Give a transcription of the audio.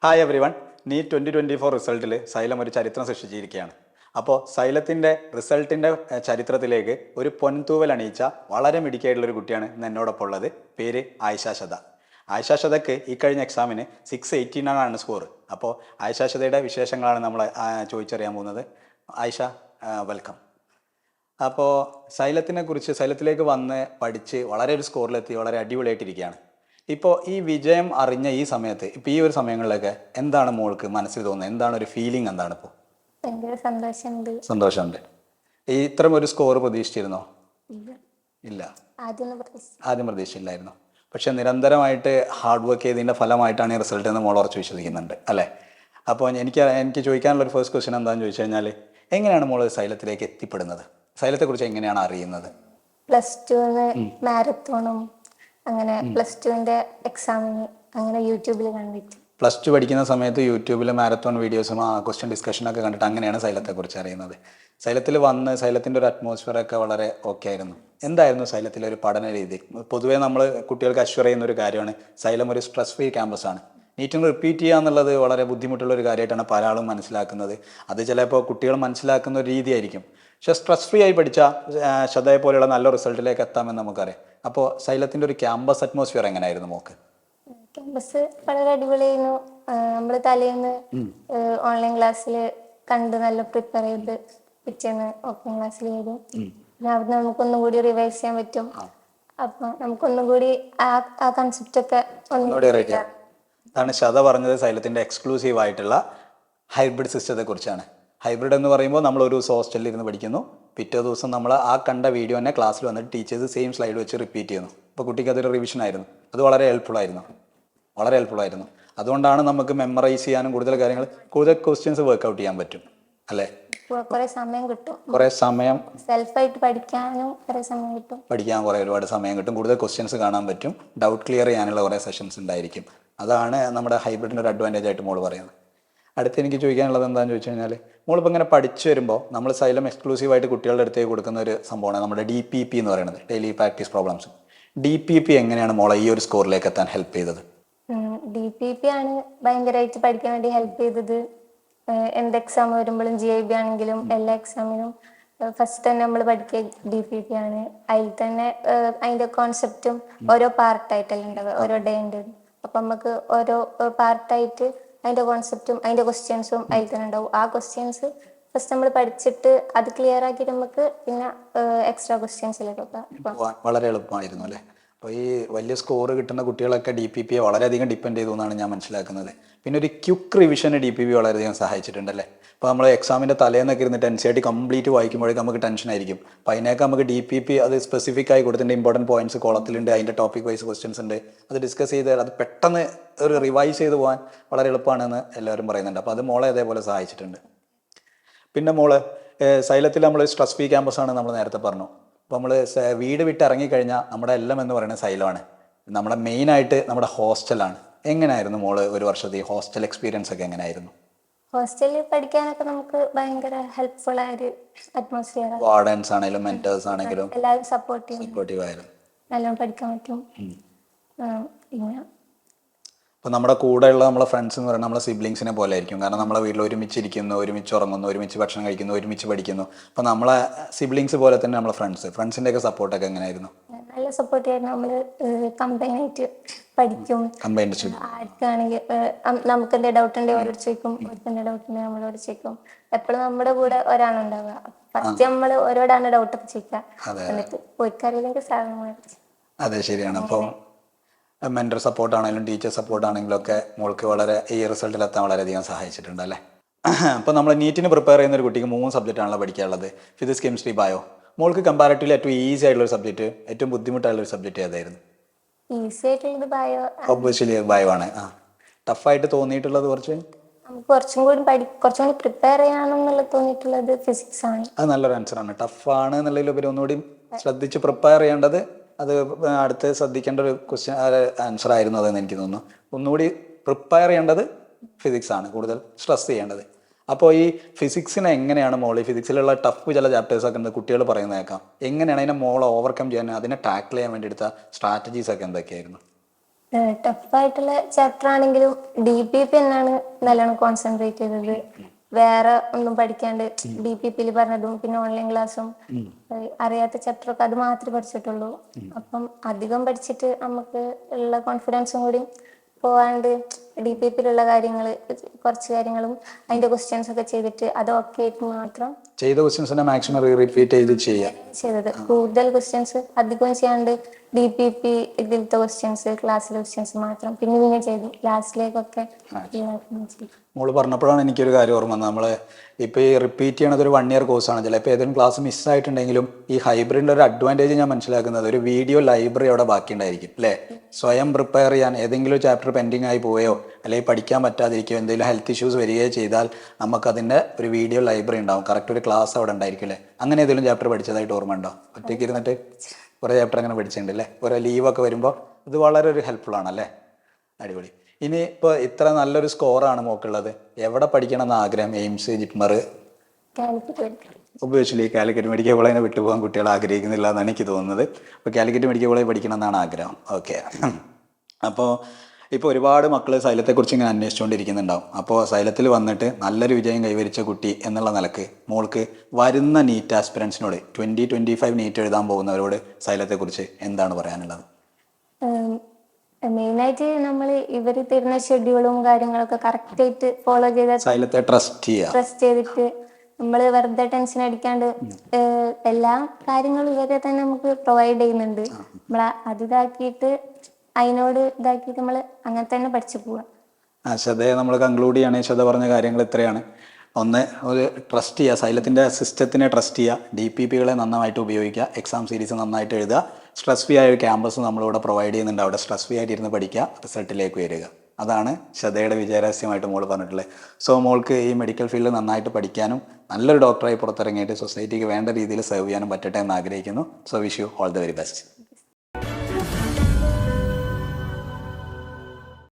Hi everyone. NEET 2024 റിസൾട്ടിൽ Xylem ഒരു ചരിത്രം സൃഷ്ടിച്ചിരിക്കുകയാണ്. അപ്പോൾ സൈലത്തിൻ്റെ റിസൾട്ടിൻ്റെ ചരിത്രത്തിലേക്ക് ഒരു പൊൻതൂവൽ അണിയിച്ച വളരെ മിടുക്കിയായിട്ടുള്ളൊരു കുട്ടിയാണ് ഇന്ന് എന്നോടൊപ്പം ഉള്ളത്. പേര് ആയിഷ ഷദ. ആയിഷ ഷദക്ക് ഈ കഴിഞ്ഞ എക്സാമിന് 689 ആണ് സ്കോർ. അപ്പോൾ ആയിഷ ഷദയുടെ വിശേഷങ്ങളാണ് നമ്മൾ ചോദിച്ചറിയാൻ പോകുന്നത്. ആയിഷ, വെൽക്കം. അപ്പോൾ സൈലത്തിലേക്ക് വന്ന് പഠിച്ച് വളരെ ഒരു സ്കോറിലെത്തി വളരെ അടിപൊളിയായിട്ടിരിക്കുകയാണ്. ഇപ്പോൾ ഈ വിജയം അറിഞ്ഞ ഈ സമയത്ത്, ഇപ്പോൾ ഈ ഒരു സമയങ്ങളിലൊക്കെ എന്താണ് മോൾക്ക് മനസ്സിൽ തോന്നുന്നത്? എന്താണ് ഒരു ഫീലിംഗ്? എന്താണ് ഇപ്പോൾ? സന്തോഷമുണ്ട്. ഈ ഇത്തരം ഒരു സ്കോർ പ്രതീക്ഷിച്ചിരുന്നോ? ഇല്ല, ആദ്യം പ്രതീക്ഷിച്ചില്ലായിരുന്നു. പക്ഷെ നിരന്തരമായിട്ട് ഹാർഡ് വർക്ക് ചെയ്തതിൻ്റെ ഫലമായിട്ടാണ് ഈ റിസൾട്ട് എന്ന് മോൾ ഉറച്ച് വിശ്വസിക്കുന്നുണ്ട് അല്ലേ? അപ്പോൾ എനിക്ക് ചോദിക്കാനുള്ള ഒരു ഫസ്റ്റ് ക്വസ്റ്റ്യൻ എന്താണെന്ന് ചോദിച്ചു കഴിഞ്ഞാൽ, എങ്ങനെയാണ് മോൾ സൈലത്തിലേക്ക് എത്തിപ്പെടുന്നത്? സൈലത്തെക്കുറിച്ച് എങ്ങനെയാണ് അറിയുന്നത്? +2 മാരത്തോണും അങ്ങനെ +2ന്റെ എക്സാമിന് അങ്ങനെ യൂട്യൂബിൽ കണ്ടിട്ട്, +2 പഠിക്കുന്ന സമയത്ത് യൂട്യൂബിൽ മാരത്തോൺ വീഡിയോസും ക്വസ്റ്റ്യൻ ഡിസ്കഷനൊക്കെ കണ്ടിട്ട് അങ്ങനെയാണ് സൈലത്തെക്കുറിച്ച് അറിയുന്നത്. സൈലത്തിൽ വന്ന് സൈലത്തിൻ്റെ ഒരു അറ്റ്മോസ്ഫിയറൊക്കെ വളരെ ഓക്കെ ആയിരുന്നു. എന്തായിരുന്നു സൈലത്തിലെ ഒരു പഠന രീതി? പൊതുവേ നമ്മൾ കുട്ടികൾക്ക് അഷ്വർ ചെയ്യുന്ന ഒരു കാര്യമാണ് സൈലം ഒരു സ്ട്രെസ് ഫ്രീ ക്യാമ്പസാണ്. നീറ്റിന് റിപ്പീറ്റ് ചെയ്യുക എന്നുള്ളത് വളരെ ബുദ്ധിമുട്ടുള്ള ഒരു കാര്യമായിട്ടാണ് പല ആളും മനസ്സിലാക്കുന്നത്. അത് ചിലപ്പോൾ കുട്ടികൾ മനസ്സിലാക്കുന്ന ഒരു രീതിയായിരിക്കും. പക്ഷെ സ്ട്രെസ് ഫ്രീ ആയി പഠിച്ച ഷദയെ പോലെയുള്ള നല്ല റിസൾട്ടിലേക്ക് എത്താമെന്ന് നമുക്കറിയാം. അപ്പോൾ സൈലത്തിൻ്റെ ഒരു ക്യാമ്പസ് അറ്റ്മോസ്ഫിയർ എങ്ങനെയായിരുന്നു മോക്ക്? ക്യാമ്പസ് വളരെ അടിപൊളിയായിരുന്നു. നമ്മൾ തലേന്ന് ഓൺലൈൻ ക്ലാസ്സിൽ കണ്ട് നല്ല പ്രിപ്പയർ ചെയ്ത് പിറ്റേന്ന് ഓപ്പൺ ക്ലാസ്സിൽ വരും. പിന്നെ അവിടെ നമുക്കൊന്നും കൂടി റിവൈസ് ചെയ്യാൻ പറ്റും. അപ്പൊ നമുക്കൊന്നും കൂടി ആ കൺസെപ്റ്റ് ഒക്കെ അതാണ് ഷദ പറഞ്ഞത്. സൈലത്തിൻ്റെ എക്സ്ക്ലൂസീവ് ആയിട്ടുള്ള ഹൈബ്രിഡ് സിസ്റ്റത്തെ കുറിച്ചാണ്. ഹൈബ്രിഡ് എന്ന് പറയുമ്പോൾ നമ്മൾ ഒരു ദിവസം ഹോസ്റ്റലിൽ ഇരുന്ന് പഠിക്കുന്നു, പിറ്റേ ദിവസം നമ്മൾ ആ കണ്ട വീഡിയോ തന്നെ ക്ലാസ്സിൽ വന്നിട്ട് ടീച്ചേഴ്സ് സെയിം സ്ലൈഡ് വെച്ച് റിപ്പീറ്റ് ചെയ്യുന്നു. അപ്പോൾ കുട്ടിക്ക് അതൊരു റിവിഷൻ ആയിരുന്നു. അത് വളരെ ഹെൽപ്ഫുൾ ആയിരുന്നു. അതുകൊണ്ടാണ് നമുക്ക് മെമ്മറൈസ് ചെയ്യാനും കൂടുതൽ ക്വസ്റ്റ്യൻസ് വർക്ക്ഔട്ട് ചെയ്യാൻ പറ്റും അല്ലേ? കുറേ സമയം സെൽഫായിട്ട് പഠിക്കാനും ഒരുപാട് സമയം കിട്ടും. കൂടുതൽ ക്വസ്റ്റ്യൻസ് കാണാൻ പറ്റും. ഡൗട്ട് ക്ലിയർ ചെയ്യാനുള്ള കുറേ സെഷൻസ് ഉണ്ടായിരിക്കും. അതാണ് നമ്മുടെ ഹൈബ്രിഡിൻ്റെ ഒരു അഡ്വാൻറ്റേജ് ആയിട്ട് മോൾ പറയുന്നത്. അടുത്ത് എനിക്ക് ചോദിക്കാനുള്ളത് എന്താണെന്ന് ചോദിച്ചു കഴിഞ്ഞാൽ, മോളിപ്പോൾ ഇങ്ങനെ പഠിച്ചു വരുമ്പോൾ നമ്മൾ സൈലം എക്സ്ക്ലൂസീവായിട്ട് കുട്ടികളുടെ അടുത്തേക്ക് കൊടുക്കുന്ന ഒരു സംഭവമാണ് നമ്മുടെ DPP എന്ന് പറയുന്നത്, ഡെയിലി പ്രാക്ടീസ് പ്രോബ്ലംസ്. DPP എങ്ങനെയാണ് മോളെ ഈ ഒരു സ്കോറിലേക്ക് എത്താൻ ഹെൽപ്പ് ചെയ്തത്? DPP ആണ് ഭയങ്കരമായിട്ട് പഠിക്കാൻ വേണ്ടി ഹെൽപ്പ് ചെയ്തത്. എന്ത് എക്സാം വരുമ്പോഴും GIB ആണെങ്കിലും എല്ലാ എക്സാമിനും ഫസ്റ്റ് തന്നെ നമ്മൾ പഠിക്കുക DPP ആണ്. അതിൽ തന്നെ അതിന്റെ കോൺസെപ്റ്റും ഓരോ പാർട്ടായിട്ടല്ല ഉണ്ടാവുക, ഓരോ ഡേ ഉണ്ട്. അപ്പൊ നമുക്ക് ഓരോ പാർട്ടായിട്ട് അതിന്റെ കോൺസെപ്റ്റും അതിന്റെ ക്വസ്റ്റ്യൻസും അതിൽ തന്നെ ഉണ്ടാവും. ആ ക്വസ്റ്റ്യൻസ് ഫസ്റ്റ് നമ്മൾ പഠിച്ചിട്ട് അത് ക്ലിയർ ആക്കിയിട്ട് നമുക്ക് പിന്നെ എക്സ്ട്രാ ക്വസ്റ്റ്യൻസിലേക്കൊക്കെ വളരെ എളുപ്പമായിരുന്നു അല്ലേ? അപ്പോൾ ഈ വലിയ സ്കോർ കിട്ടുന്ന കുട്ടികളൊക്കെ DPP വളരെയധികം ഡിപ്പെൻഡ് ചെയ്തു എന്നാണ് ഞാൻ മനസ്സിലാക്കുന്നത്. പിന്നെ ഒരു ക്വിക്ക് റിവിഷന് DPP വളരെയധികം സഹായിച്ചിട്ടുണ്ടല്ലേ? അപ്പോൾ നമ്മൾ എക്സാമിൻ്റെ തലേന്നൊക്കെ ഇരുന്നിട്ട് NCERT കംപ്ലീറ്റ് വായിക്കുമ്പോഴേക്കും നമുക്ക് ടെൻഷൻ ആയിരിക്കും. അപ്പോൾ അതിനൊക്കെ നമുക്ക് DPP അത് സ്പെസിഫിക് ആയി കൊടുത്തിട്ടുണ്ട്. ഇമ്പോർട്ടൻറ്റ് പോയിന്റ്സ് കോളത്തിലുണ്ട്, അതിൻ്റെ ടോപ്പിക് വൈസ് ക്വസ്റ്റ്യൻസ് ഉണ്ട്. അത് ഡിസ്കസ് ചെയ്ത് അത് പെട്ടെന്ന് ഒരു റിവൈസ് ചെയ്ത് പോകാൻ വളരെ എളുപ്പമാണെന്ന് എല്ലാവരും പറയുന്നുണ്ട്. അപ്പോൾ അത് മോളെ അതേപോലെ സഹായിച്ചിട്ടുണ്ട്. പിന്നെ മോള് സൈലത്തിൽ നമ്മൾ സ്ട്രെസ് ഫ്രീ ക്യാമ്പസാണ് നമ്മൾ നേരത്തെ പറഞ്ഞു. അപ്പോൾ നമ്മൾ വീട് വിട്ട് ഇറങ്ങിക്കഴിഞ്ഞാൽ നമ്മുടെ എല്ലാം എന്ന് പറയുന്നത് സൈലമാണ്. നമ്മുടെ മെയിനായിട്ട് നമ്മുടെ ഹോസ്റ്റലാണ്. എങ്ങനെയായിരുന്നു മോള് ഒരു വർഷത്തെ ഈ ഹോസ്റ്റൽ എക്സ്പീരിയൻസ് ഒക്കെ എങ്ങനെയായിരുന്നു? ഹോസ്റ്റലിൽ പഠിക്കാനൊക്കെ നമുക്ക് ഭയങ്കര ഹെൽപ്ഫുൾ ആയ ഒരു അറ്റ്മോസ്ഫിയർ. വാർഡൻസ് ആണെങ്കിലും മെന്റേഴ്സ് ആണെങ്കിലും എല്ലാവരും സപ്പോർട്ടീവ് ആയിരുന്നു. നല്ലോണം പഠിക്കാൻ പറ്റും. പിന്നെ അപ്പോൾ നമ്മുടെ കൂടെയുള്ള നമ്മളെ ഫ്രണ്ട്സ് എന്ന് പറയുന്നത് നമ്മളെ സിബ്ലിങ്സിനെ പോലെ ആയിരിക്കും. കാരണം നമ്മളെ വീട്ടിൽ ഒരുമിച്ചിരിക്കുന്നു, ഒരുമിച്ച് ഉറങ്ങുന്നു, ഒരുമിച്ച് ഭക്ഷണം കഴിക്കുന്നു, ഒരുമിച്ച് പഠിക്കുന്നു. അപ്പോൾ നമ്മളെ സിബ്ലിങ്സ് പോലെ തന്നെ നമ്മളെ ഫ്രണ്ട്സിൻ്റെ ഒക്കെ സപ്പോർട്ടൊക്കെ എങ്ങനെയായിരുന്നു? നല്ല സപ്പോർട്ടായിരുന്നു. നമ്മൾ കമ്പൈനായിട്ട് പഠിക്കും. ആർക്കാണെങ്കിൽ നമുക്ക് എന്തെങ്കിലും ഡൗട്ട് ഉണ്ടെങ്കിൽ അവരോട് ചോദിക്കും, അവർക്ക് എന്തെങ്കിലും ഡൗട്ട് ഉണ്ടെങ്കിൽ നമ്മളോട് ചോദിക്കും. എപ്പോഴും നമ്മുടെ കൂടെ ഒരാളുണ്ടാവുക. ഫസ്റ്റ് നമ്മൾ ഓരോടാണ് ഡൗട്ടൊക്കെ ചോദിക്കുക, എന്നിട്ട് പോയിക്കറിയില്ലെങ്കിൽ സാധനങ്ങൾ. അതെ, ശരിയാണ്. അപ്പോൾ മെൻറ്റർ സപ്പോർട്ട് ആണെങ്കിലും ടീച്ചർ സപ്പോർട്ട് ആണെങ്കിലും ഒക്കെ മോൾക്ക് വളരെ ഈ റിസൾട്ടിലെത്താൻ വളരെയധികം സഹായിച്ചിട്ടുണ്ട് അല്ലേ? അപ്പോൾ നമ്മൾ നീറ്റിന് പ്രിപ്പയർ ചെയ്യുന്ന ഒരു കുട്ടിക്ക് 3 സബ്ജക്റ്റാണല്ലോ പഠിക്കാനുള്ളത്: ഫിസിക്സ്, കെമിസ്ട്രി, ബയോ. മോൾക്ക് കമ്പാരിറ്റീവ്ലി ഏറ്റവും ഈസി ആയിട്ടുള്ള സബ്ജക്റ്റ്, ഏറ്റവും ബുദ്ധിമുട്ടായിട്ടുള്ള സബ്ജക്റ്റ് ഏതായിരുന്നു? ഈസി ആയിട്ടുള്ളത് ബയോ. ഒബ്വിയസ്ലി ബയോ ആണ്. ടഫായിട്ട് തോന്നിയിട്ടുള്ളത് കുറച്ചും കൂടി പ്രിപ്പയർ ചെയ്യാനെന്നുള്ളത് തോന്നിയിട്ടുള്ളത് ഫിസിക്സ് ആണ്. അത് നല്ലൊരു ആൻസറാണ്. ടഫാണ് എന്നുള്ളതിലുപരി ഒന്നുകൂടി ശ്രദ്ധിച്ച് പ്രിപ്പയർ ചെയ്യേണ്ടത്, അത് അടുത്ത് ശ്രദ്ധിക്കേണ്ട ഒരു ആൻസർ ആയിരുന്നു അതെന്ന് എനിക്ക് തോന്നുന്നു. ഒന്നുകൂടി പ്രിപ്പയർ ചെയ്യേണ്ടത് ഫിസിക്സ് ആണ്, കൂടുതൽ സ്ട്രെസ് ചെയ്യേണ്ടത്. അപ്പോൾ ഈ ഫിസിക്സിനെ എങ്ങനെയാണ് മോൾ, ഈ ഫിസിക്സിലുള്ള ടഫ് ചില ചാപ്റ്റേഴ്സൊക്കെ ഉണ്ട് കുട്ടികൾ പറയുന്നത് കേൾക്കാം, എങ്ങനെയാണ് അതിനെ മോൾ ഓവർകം ചെയ്യാൻ, അതിനെ ടാക്കിൾ ചെയ്യാൻ വേണ്ടി എടുത്ത സ്ട്രാറ്റജീസ് ഒക്കെ എന്തൊക്കെയായിരുന്നു? ടഫായിട്ടുള്ള ചാപ്റ്റർ ആണെങ്കിലും DPP തന്നെയാണ് നല്ലോണം കോൺസെൻട്രേറ്റ് ചെയ്തത്. വേറെ ഒന്നും പഠിക്കാണ്ട് DPP പറഞ്ഞതും പിന്നെ ഓൺലൈൻ ക്ലാസ്സും അറിയാത്ത ചാപ്റ്റർ ഒക്കെ അത് മാത്രമേ പഠിച്ചിട്ടുള്ളൂ. അപ്പം അധികം പഠിച്ചിട്ട് നമുക്ക് ഉള്ള കോൺഫിഡൻസും കൂടി പോവാണ്ട് DPP കാര്യങ്ങൾ കുറച്ച് കാര്യങ്ങളും അതിന്റെ ക്വസ്റ്റ്യൻസ് ഒക്കെ ചെയ്തിട്ട് അത് ഓക്കെ ആയിട്ട് മാത്രം ചെയ്ത ക്വസ്റ്റ്യൻസിനെ മാക്സിമം റിപ്പീറ്റ് ചെയ്ത് ചെയ്യാം ചെയ്തത്. കൂടുതൽ ക്വസ്റ്റ്യൻസ് അധികം ചെയ്യാണ്ട് DPP ഇതിലത്തെ ക്വസ്റ്റ്യൻസ് ക്ലാസ്സിലെ ക്വസ്റ്റ്യൻസ് മാത്രം പിന്നെ ചെയ്തു ലാസ്റ്റിലേക്കൊക്കെ ചെയ്തു. മോള് പറഞ്ഞപ്പോഴാണ് എനിക്കൊരു കാര്യം ഓർമ്മ വന്നത്. നമ്മൾ ഇപ്പോൾ ഈ റിപ്പീറ്റ് ചെയ്യണത് ഒരു 1 ഇയർ കോഴ്സാണ്. ചിലപ്പോൾ ഏതെങ്കിലും ക്ലാസ് മിസ്സായിട്ടുണ്ടെങ്കിലും ഈ ഹൈബ്രിഡിൻ്റെ ഒരു അഡ്വാൻറ്റേജ് ഞാൻ മനസ്സിലാക്കുന്നത് ഒരു വീഡിയോ ലൈബ്രറി അവിടെ ബാക്കിയുണ്ടായിരിക്കും അല്ലേ. സ്വയം പ്രിപ്പയർ ചെയ്യാൻ ഏതെങ്കിലും ചാപ്റ്റർ പെൻഡിങ് ആയി പോവുകയോ അല്ലെങ്കിൽ പഠിക്കാൻ പറ്റാതിരിക്കുകയോ എന്തെങ്കിലും ഹെൽത്ത് ഇഷ്യൂസ് വരികയോ ചെയ്താൽ നമുക്കതിൻ്റെ ഒരു വീഡിയോ ലൈബ്രറി ഉണ്ടാവും. കറക്റ്റ് ഒരു ക്ലാസ് അവിടെ ഉണ്ടായിരിക്കും അല്ലേ. അങ്ങനെ ഏതെങ്കിലും ചാപ്റ്റർ പഠിച്ചതായിട്ട് ഓർമ്മ ഉണ്ടോ? ഒറ്റയ്ക്ക് ഇരുന്നിട്ട് കുറേ ചാപ്റ്റർ അങ്ങനെ പഠിച്ചിട്ടുണ്ട് അല്ലേ. കുറേ ലീവൊക്കെ വരുമ്പോൾ ഇത് വളരെ ഒരു ഹെൽപ്ഫുൾ ആണല്ലേ. അടിപൊളി. ഇനി ഇപ്പോൾ ഇത്ര നല്ലൊരു സ്കോറാണ് മോക്കുള്ളത്, എവിടെ പഠിക്കണം എന്ന് ആഗ്രഹം? AIIMS, JIPMER? Obviously Calicut medical കോളേജിനെ വിട്ടുപോകാൻ കുട്ടികൾ ആഗ്രഹിക്കുന്നില്ല എന്നാണ് എനിക്ക് തോന്നുന്നത്. അപ്പോൾ കാലിക്കറ്റ് മെഡിക്കൽ കോളേജ് പഠിക്കണം എന്നാണ് ആഗ്രഹം. ഓക്കെ. അപ്പോൾ ഇപ്പോൾ ഒരുപാട് മക്കൾ സൈലത്തെക്കുറിച്ച് ഇങ്ങനെ അന്വേഷിച്ചുകൊണ്ടിരിക്കുന്നുണ്ടാവും. അപ്പോൾ സൈലത്തിൽ വന്നിട്ട് നല്ലൊരു വിജയം കൈവരിച്ച കുട്ടി എന്നുള്ള നിലക്ക് മോൾക്ക് വരുന്ന നീറ്റ് ആസ്പിറൻസിനോട് 2025 നീറ്റ് എഴുതാൻ പോകുന്നവരോട് സൈലത്തെക്കുറിച്ച് എന്താണ് പറയാനുള്ളത്? മെയിനായിട്ട് നമ്മൾ ഇവർ തരുന്ന ഷെഡ്യൂളും കാര്യങ്ങളൊക്കെ കറക്റ്റ് ആയിട്ട് ഫോളോ ചെയ്താൽ സൈലത്തെ ട്രസ്റ്റ് ചെയ്തിട്ട് നമ്മൾ വെറുതെ ടെൻഷൻ അടിക്കാണ്ട് എല്ലാ കാര്യങ്ങളും ഇവരെ തന്നെ നമുക്ക് പ്രൊവൈഡ് ചെയ്യുന്നുണ്ട്. നമ്മൾ അത് ഇതാക്കിയിട്ട് അതിനോട് ഇതാക്കിയിട്ട് നമ്മൾ അങ്ങനെ തന്നെ പഠിച്ചു പോവാം. ശ്രദ്ധയെ നമ്മൾ കൺക്ലൂഡ് ചെയ്യുകയാണെങ്കിൽ ശ്രദ്ധ പറഞ്ഞ കാര്യങ്ങൾ ഇത്രയാണ്. ഒന്ന്, ഒരു ട്രസ്റ്റ് ചെയ്യുക, സൈലത്തിൻ്റെ സിസ്റ്റത്തിനെ ട്രസ്റ്റ് ചെയ്യുക, DPPകളെ നന്നായിട്ട് ഉപയോഗിക്കുക, എക്സാം സീരീസ് നന്നായിട്ട് എഴുതുക, സ്ട്രെസ് ഫ്രീ ആയ ഒരു ക്യാമ്പസ് നമ്മളിവിടെ പ്രൊവൈഡ് ചെയ്യുന്നുണ്ട്, അവിടെ സ്ട്രെസ് ഫ്രീ ആയിട്ട് ഇരുന്ന് പഠിക്കുക, റിസൾട്ടിലേക്ക് വരിക. അതാണ് ശ്രദ്ധയുടെ വിജയരഹസ്യമായിട്ട് മോൾ പറഞ്ഞിട്ടുള്ളത്. സോ മോൾക്ക് ഈ മെഡിക്കൽ ഫീൽഡ് നന്നായിട്ട് പഠിക്കാനും നല്ലൊരു ഡോക്ടറായി പുറത്തിറങ്ങിയിട്ട് സൊസൈറ്റിക്ക് വേണ്ട രീതിയിൽ സെർവ് ചെയ്യാനും പറ്റട്ടെ എന്ന് ആഗ്രഹിക്കുന്നു. So wish you all the very best.